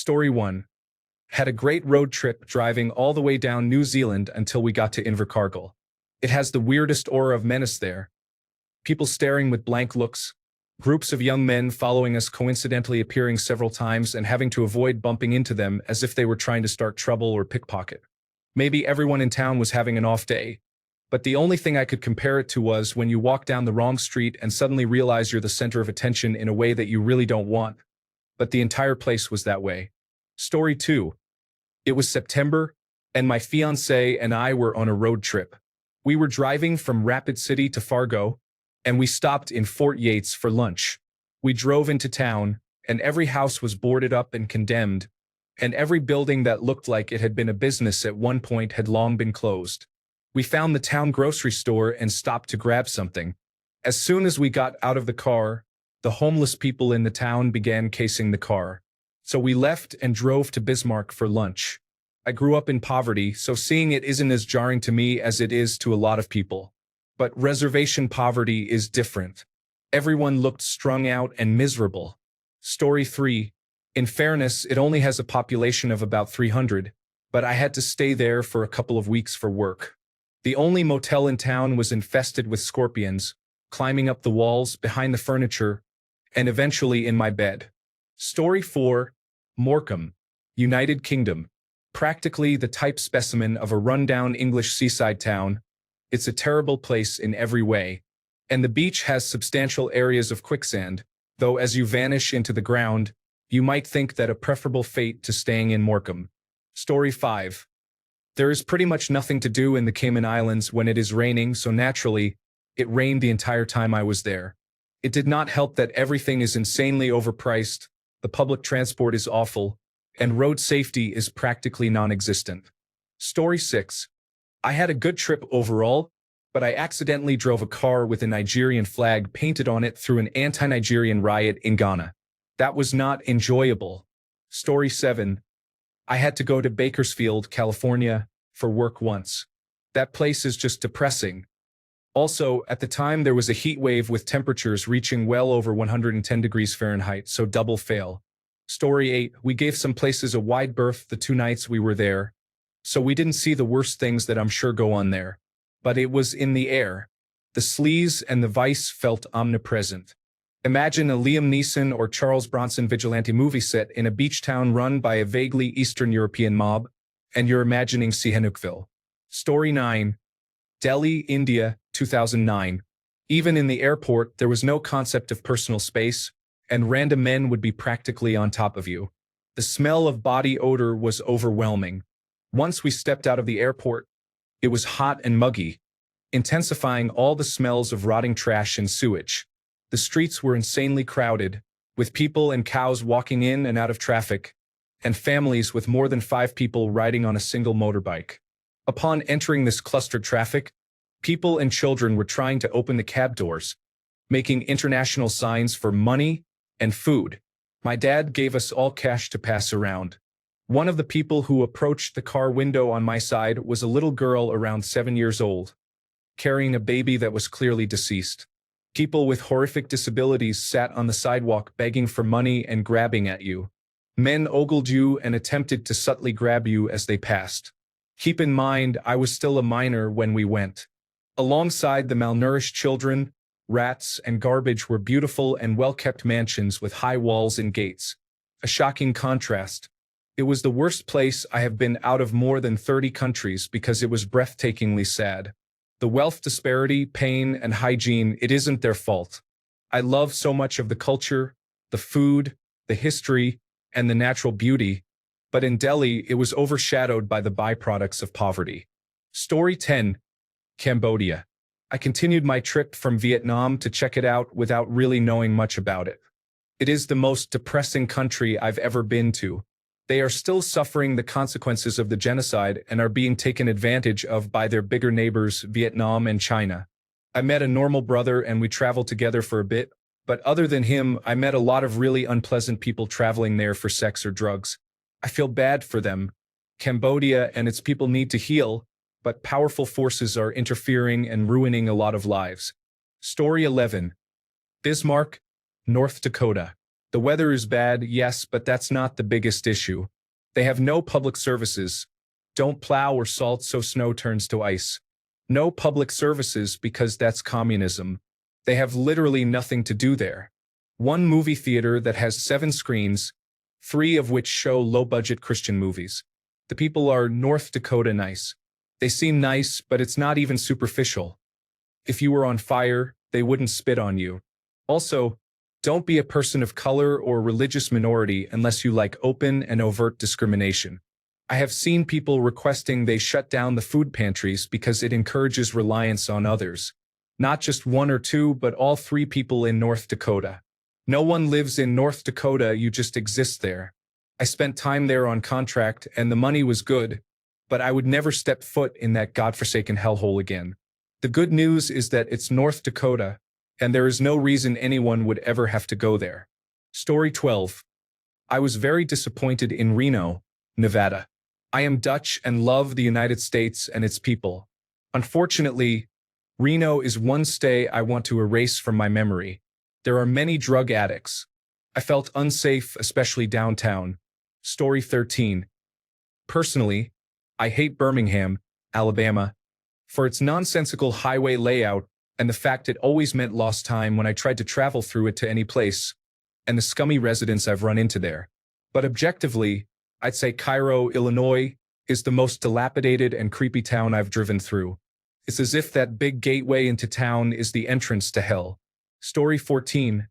Story 1. Had a great road trip driving all the way down New Zealand until we got to Invercargill. It has the weirdest aura of menace there. People staring with blank looks, groups of young men following us coincidentally appearing several times and having to avoid bumping into them as if they were trying to start trouble or pickpocket. Maybe everyone in town was having an off day, but the only thing I could compare it to was when you walk down the wrong street and suddenly realize you're the center of attention in a way that you really don't want. But the entire place was that way. Story 2. It was September, and my fiancé and I were on a road trip. We were driving from Rapid City to Fargo, and we stopped in Fort Yates for lunch. We drove into town, and every house was boarded up and condemned, and every building that looked like it had been a business at one point had long been closed. We found the town grocery store and stopped to grab something. As soon as we got out of the car, the homeless people in the town began casing the car. So we left and drove to Bismarck for lunch. I grew up in poverty, so seeing it isn't as jarring to me as it is to a lot of people. But reservation poverty is different. Everyone looked strung out and miserable. Story 3. In fairness, it only has a population of about 300, but I had to stay there for a couple of weeks for work. The only motel in town was infested with scorpions, climbing up the walls, behind the furniture, and eventually in my bed. Story 4. Morecambe, United Kingdom. Practically the type specimen of a rundown English seaside town. It's a terrible place in every way. And the beach has substantial areas of quicksand, though as you vanish into the ground, you might think that a preferable fate to staying in Morecambe. Story 5. There is pretty much nothing to do in the Cayman Islands when it is raining, so naturally, it rained the entire time I was there. It did not help that everything is insanely overpriced, the public transport is awful, and road safety is practically non-existent. Story 6. I had a good trip overall, but I accidentally drove a car with a Nigerian flag painted on it through an anti-Nigerian riot in Ghana. That was not enjoyable. Story 7. I had to go to Bakersfield, California, for work once. That place is just depressing. Also, at the time there was a heat wave with temperatures reaching well over 110 degrees Fahrenheit, so double fail. Story 8. We gave some places a wide berth the 2 nights we were there, so we didn't see the worst things that I'm sure go on there. But it was in the air. The sleaze and the vice felt omnipresent. Imagine a Liam Neeson or Charles Bronson vigilante movie set in a beach town run by a vaguely Eastern European mob, and you're imagining Sihanoukville. Story 9. Delhi, India, 2009. Even in the airport, there was no concept of personal space, and random men would be practically on top of you. The smell of body odor was overwhelming. Once we stepped out of the airport, it was hot and muggy, intensifying all the smells of rotting trash and sewage. The streets were insanely crowded, with people and cows walking in and out of traffic, and families with more than 5 people riding on a single motorbike. Upon entering this clustered traffic, people and children were trying to open the cab doors, making international signs for money and food. My dad gave us all cash to pass around. One of the people who approached the car window on my side was a little girl around 7 years old, carrying a baby that was clearly deceased. People with horrific disabilities sat on the sidewalk begging for money and grabbing at you. Men ogled you and attempted to subtly grab you as they passed. Keep in mind, I was still a minor when we went. Alongside the malnourished children, rats, and garbage were beautiful and well-kept mansions with high walls and gates. A shocking contrast. It was the worst place I have been out of more than 30 countries because it was breathtakingly sad. The wealth disparity, pain, and hygiene, it isn't their fault. I love so much of the culture, the food, the history, and the natural beauty, but in Delhi it was overshadowed by the byproducts of poverty. Story 10. Cambodia. I continued my trip from Vietnam to check it out without really knowing much about it. It is the most depressing country I've ever been to. They are still suffering the consequences of the genocide and are being taken advantage of by their bigger neighbors, Vietnam and China. I met a normal brother and we traveled together for a bit, but other than him, I met a lot of really unpleasant people traveling there for sex or drugs. I feel bad for them. Cambodia and its people need to heal, but powerful forces are interfering and ruining a lot of lives. Story 11. Bismarck, North Dakota. The weather is bad, yes, but that's not the biggest issue. They have no public services. Don't plow or salt so snow turns to ice. No public services because that's communism. They have literally nothing to do there. One movie theater that has 7 screens, 3 of which show low-budget Christian movies. The people are North Dakota nice. They seem nice, but it's not even superficial. If you were on fire, they wouldn't spit on you. Also, don't be a person of color or religious minority unless you like open and overt discrimination. I have seen people requesting they shut down the food pantries because it encourages reliance on others. Not just 1 or 2, but all 3 people in North Dakota. No one lives in North Dakota, you just exist there. I spent time there on contract and the money was good, but I would never step foot in that godforsaken hellhole again. The good news is that it's North Dakota, and there is no reason anyone would ever have to go there. Story 12. I was very disappointed in Reno, Nevada. I am Dutch and love the United States and its people. Unfortunately, Reno is one stay I want to erase from my memory. There are many drug addicts. I felt unsafe, especially downtown. Story 13. Personally, I hate Birmingham, Alabama, for its nonsensical highway layout and the fact it always meant lost time when I tried to travel through it to any place, and the scummy residents I've run into there. But objectively, I'd say Cairo, Illinois, is the most dilapidated and creepy town I've driven through. It's as if that big gateway into town is the entrance to hell. Story 14.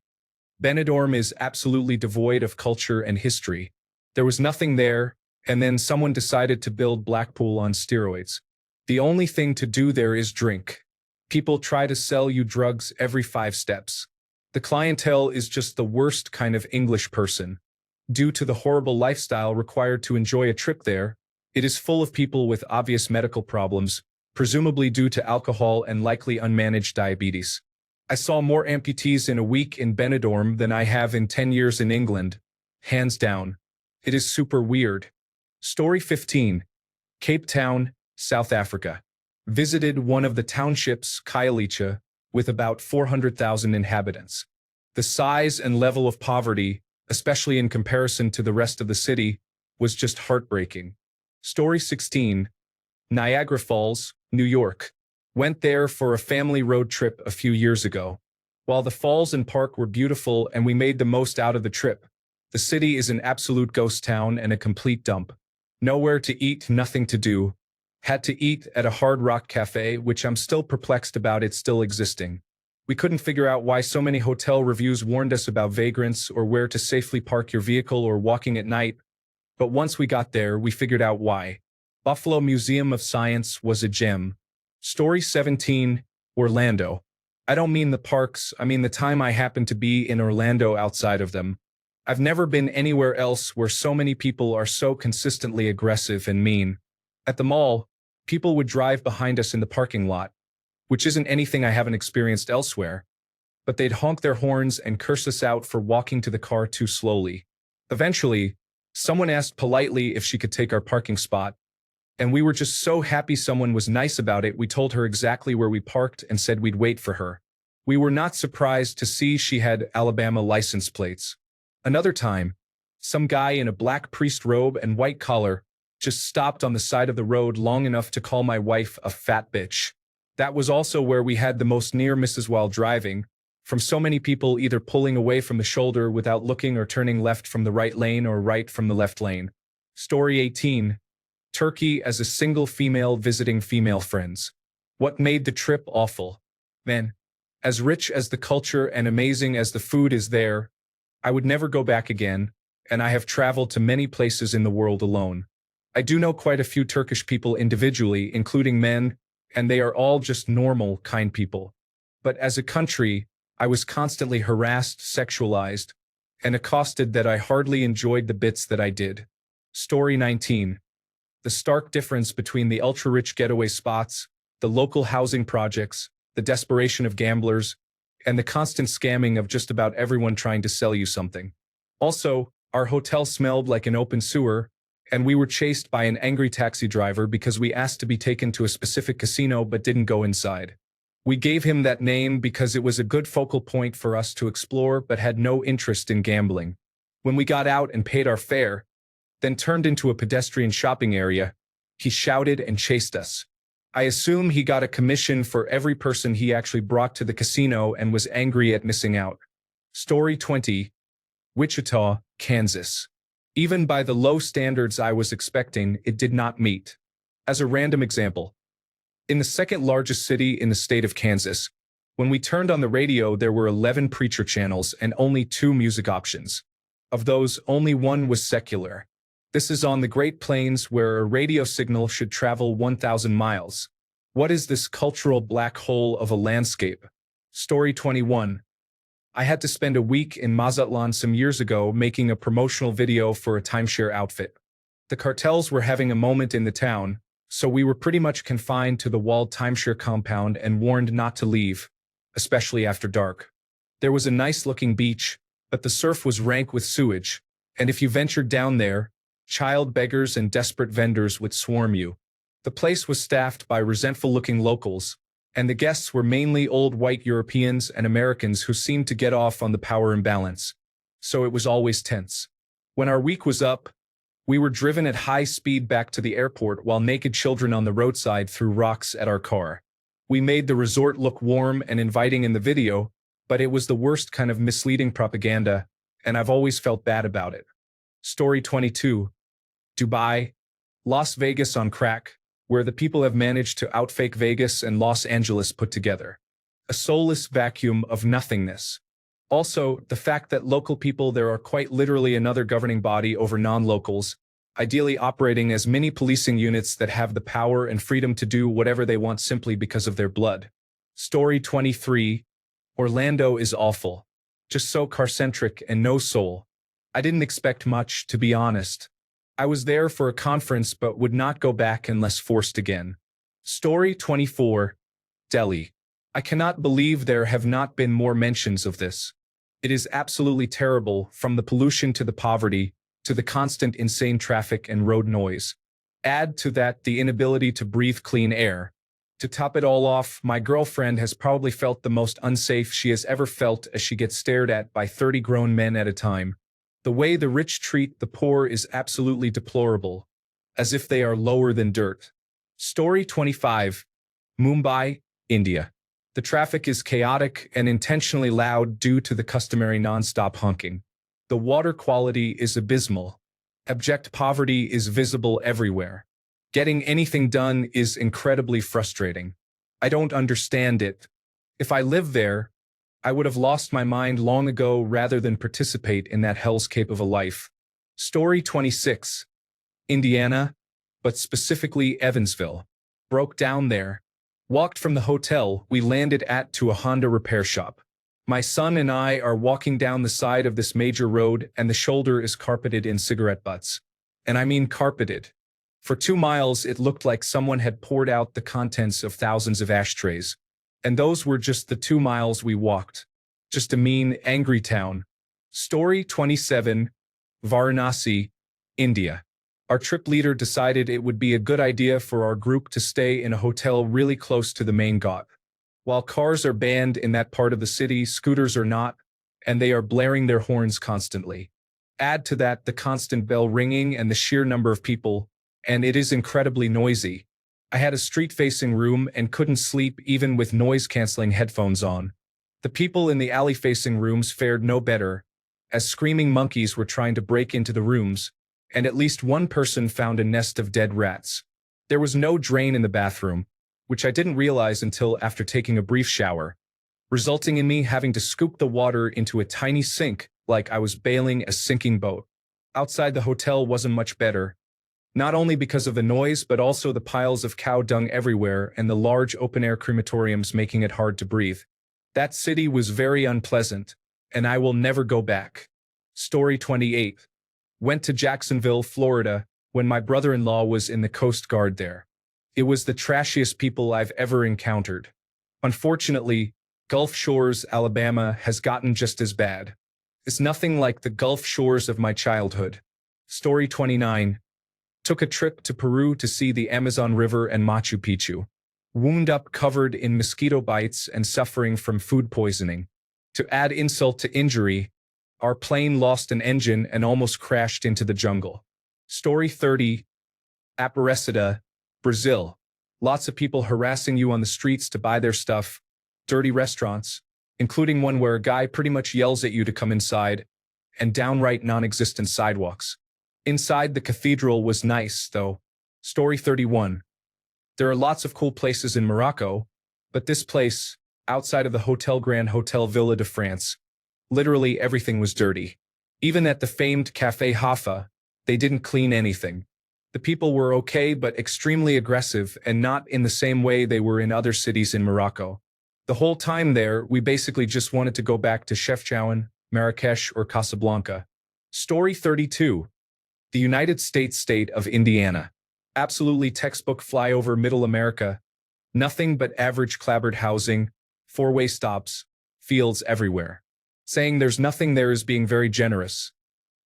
Benidorm is absolutely devoid of culture and history. There was nothing there, and then someone decided to build Blackpool on steroids. The only thing to do there is drink. People try to sell you drugs every 5 steps. The clientele is just the worst kind of English person. Due to the horrible lifestyle required to enjoy a trip there, it is full of people with obvious medical problems, presumably due to alcohol and likely unmanaged diabetes. I saw more amputees in a week in Benidorm than I have in 10 years in England. Hands down. It is super weird. Story 15. Cape Town, South Africa. Visited one of the townships, Khayelitsha, with about 400,000 inhabitants. The size and level of poverty, especially in comparison to the rest of the city, was just heartbreaking. Story 16. Niagara Falls, New York. Went there for a family road trip a few years ago. While the falls and park were beautiful and we made the most out of the trip, the city is an absolute ghost town and a complete dump. Nowhere to eat, nothing to do. Had to eat at a Hard Rock Cafe, which I'm still perplexed about it still existing. We couldn't figure out why so many hotel reviews warned us about vagrants or where to safely park your vehicle or walking at night, but once we got there, we figured out why. Buffalo Museum of Science was a gem. Story 17, Orlando. I don't mean the parks, I mean the time I happened to be in Orlando outside of them. I've never been anywhere else where so many people are so consistently aggressive and mean. At the mall, people would drive behind us in the parking lot, which isn't anything I haven't experienced elsewhere, but they'd honk their horns and curse us out for walking to the car too slowly. Eventually, someone asked politely if she could take our parking spot, and we were just so happy someone was nice about it we told her exactly where we parked and said we'd wait for her. We were not surprised to see she had Alabama license plates. Another time, some guy in a black priest robe and white collar just stopped on the side of the road long enough to call my wife a fat bitch. That was also where we had the most near misses while driving, from so many people either pulling away from the shoulder without looking or turning left from the right lane or right from the left lane. Story 18. Turkey as a single female visiting female friends. What made the trip awful? Man, as rich as the culture and amazing as the food is there, I would never go back again, and I have traveled to many places in the world alone. I do know quite a few Turkish people individually, including men, and they are all just normal, kind people. But as a country, I was constantly harassed, sexualized, and accosted that I hardly enjoyed the bits that I did. Story 19. The stark difference between the ultra-rich getaway spots, the local housing projects, the desperation of gamblers, and the constant scamming of just about everyone trying to sell you something. Also, our hotel smelled like an open sewer, and we were chased by an angry taxi driver because we asked to be taken to a specific casino but didn't go inside. We gave him that name because it was a good focal point for us to explore but had no interest in gambling. When we got out and paid our fare, then turned into a pedestrian shopping area, he shouted and chased us. I assume he got a commission for every person he actually brought to the casino and was angry at missing out. Story 20. Wichita, Kansas. Even by the low standards I was expecting, it did not meet. As a random example, in the second largest city in the state of Kansas, when we turned on the radio, there were 11 preacher channels and only 2 music options. Of those, only one was secular. This is on the Great Plains where a radio signal should travel 1,000 miles. What is this cultural black hole of a landscape? Story 21. I had to spend a week in Mazatlan some years ago making a promotional video for a timeshare outfit. The cartels were having a moment in the town, so we were pretty much confined to the walled timeshare compound and warned not to leave, especially after dark. There was a nice-looking beach, but the surf was rank with sewage, and if you ventured down there, child beggars and desperate vendors would swarm you. The place was staffed by resentful-looking locals, and the guests were mainly old white Europeans and Americans who seemed to get off on the power imbalance. So it was always tense. When our week was up, we were driven at high speed back to the airport while naked children on the roadside threw rocks at our car. We made the resort look warm and inviting in the video, but it was the worst kind of misleading propaganda, and I've always felt bad about it. Story 22. Dubai, Las Vegas on crack, where the people have managed to outfake Vegas and Los Angeles put together. A soulless vacuum of nothingness. Also, the fact that local people there are quite literally another governing body over non-locals, ideally operating as mini policing units that have the power and freedom to do whatever they want simply because of their blood. Story 23. Orlando is awful. Just so car-centric and no soul. I didn't expect much, to be honest. I was there for a conference but would not go back unless forced again. Story 24. Delhi. I cannot believe there have not been more mentions of this. It is absolutely terrible, from the pollution to the poverty, to the constant insane traffic and road noise. Add to that the inability to breathe clean air. To top it all off, my girlfriend has probably felt the most unsafe she has ever felt as she gets stared at by 30 grown men at a time. The way the rich treat the poor is absolutely deplorable, as if they are lower than dirt. Story 25. Mumbai, India. The traffic is chaotic and intentionally loud due to the customary non-stop honking. The water quality is abysmal. Abject poverty is visible everywhere. Getting anything done is incredibly frustrating. I don't understand it. If I lived there, I would have lost my mind long ago rather than participate in that hellscape of a life. Story 26. Indiana, but specifically Evansville. Broke down there. Walked from the hotel we landed at to a Honda repair shop. My son and I are walking down the side of this major road and the shoulder is carpeted in cigarette butts. And I mean carpeted. For 2 miles it looked like someone had poured out the contents of thousands of ashtrays. And those were just the 2 miles we walked. Just a mean, angry town. Story 27. Varanasi, India. Our trip leader decided it would be a good idea for our group to stay in a hotel really close to the main ghat. While cars are banned in that part of the city, scooters are not, and they are blaring their horns constantly. Add to that the constant bell ringing and the sheer number of people, and it is incredibly noisy. I had a street-facing room and couldn't sleep even with noise-canceling headphones on. The people in the alley-facing rooms fared no better, as screaming monkeys were trying to break into the rooms, and at least one person found a nest of dead rats. There was no drain in the bathroom, which I didn't realize until after taking a brief shower, resulting in me having to scoop the water into a tiny sink like I was bailing a sinking boat. Outside the hotel wasn't much better, not only because of the noise but also the piles of cow dung everywhere and the large open-air crematoriums making it hard to breathe. That city was very unpleasant, and I will never go back. Story 28. Went to Jacksonville, Florida, when my brother-in-law was in the Coast Guard there. It was the trashiest people I've ever encountered. Unfortunately, Gulf Shores, Alabama has gotten just as bad. It's nothing like the Gulf Shores of my childhood. Story 29. Took a trip to Peru to see the Amazon River and Machu Picchu. Wound up covered in mosquito bites and suffering from food poisoning. To add insult to injury, Our plane lost an engine and almost crashed into the jungle. Story 30, Aparecida, Brazil. Lots of people harassing you on the streets to buy their stuff, dirty restaurants, including one where a guy pretty much yells at you to come inside, and downright non-existent sidewalks. Inside the cathedral was nice, though. Story 31. There are lots of cool places in Morocco, but this place, outside of the Hotel Grand Hotel Villa de France, literally everything was dirty. Even at the famed Café Haifa, they didn't clean anything. The people were okay but extremely aggressive and not in the same way they were in other cities in Morocco. The whole time there, we basically just wanted to go back to Chefchaouen, Marrakesh, or Casablanca. Story 32. The United States state of Indiana. Absolutely textbook flyover Middle America. Nothing but average clapboard housing, four-way stops, fields everywhere. Saying there's nothing there is being very generous.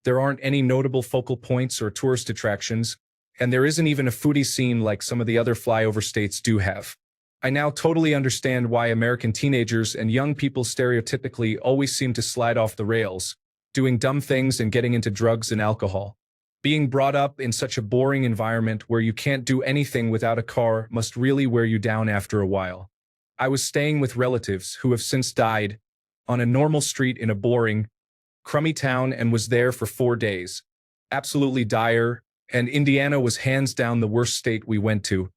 There aren't any notable focal points or tourist attractions, and there isn't even a foodie scene like some of the other flyover states do have. I now totally understand why American teenagers and young people stereotypically always seem to slide off the rails, doing dumb things and getting into drugs and alcohol. Being brought up in such a boring environment where you can't do anything without a car must really wear you down after a while. I was staying with relatives who have since died on a normal street in a boring, crummy town and was there for 4 days. Absolutely dire, and Indiana was hands down the worst state we went to.